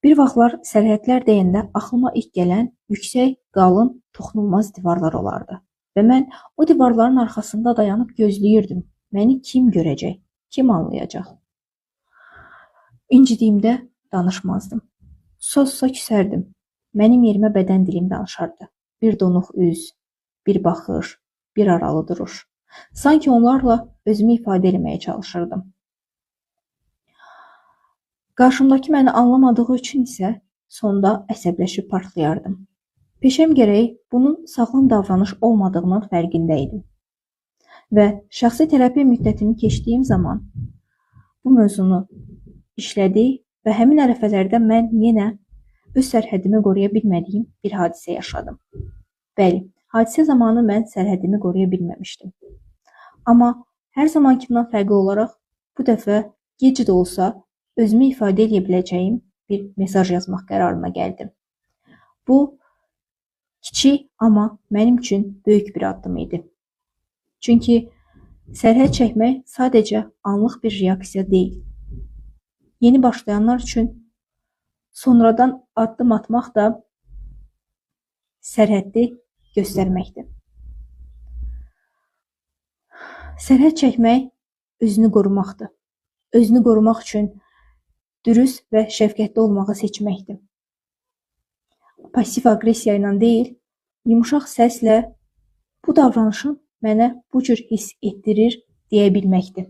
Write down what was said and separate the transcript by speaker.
Speaker 1: Bir vaxtlar sərhədlər deyəndə axlıma ilk gələn yüksək, qalın, toxunulmaz divarlar olardı. Və mən o divarların arxasında dayanıb gözləyirdim. Məni kim görəcək, kim anlayacaq? İncidiyimdə danışmazdım. Susa küsərdim. Mənim yerimə bədən dilim danışardı. Bir donuq üz, bir baxış, bir aralı duruş. Sanki onlarla özümü ifadə etməyə çalışırdım. Qarşımdakı məni anlamadığı üçün isə sonda əsəbləşib partlayardım. Peşəm gərək bunun sağlam davranış olmadığının fərqində idim. Və şəxsi terapiya müddətini keçdiyim zaman bu mövzunu işlədik və həmin ərəfələrdə mən yenə öz sərhədimi qoruya bilmədiyim bir hadisə yaşadım. Bəli, hadisə zamanı mən sərhədimi qoruya bilməmişdim. Amma hər zamankindən fərqli olaraq bu dəfə gec də olsa özümü ifadə edə biləcəyim bir mesaj yazmaq qərarına gəldim. Bu kiçik, amma mənim üçün böyük bir addım idi. Çünki sərhəd çəkmək sadəcə anlıq bir reaksiya deyil. Yeni başlayanlar üçün sonradan addım atmaq da sərhəddi göstərməkdir. Sərhəd çəkmək özünü qorumaqdır. Özünü qorumaq üçün dürüst və şəfqətli olmağı seçməkdir. Pasiv agresiya ilə deyil, yumuşaq səslə bu davranışın mənə bu cür hiss etdirir deyə bilməkdir.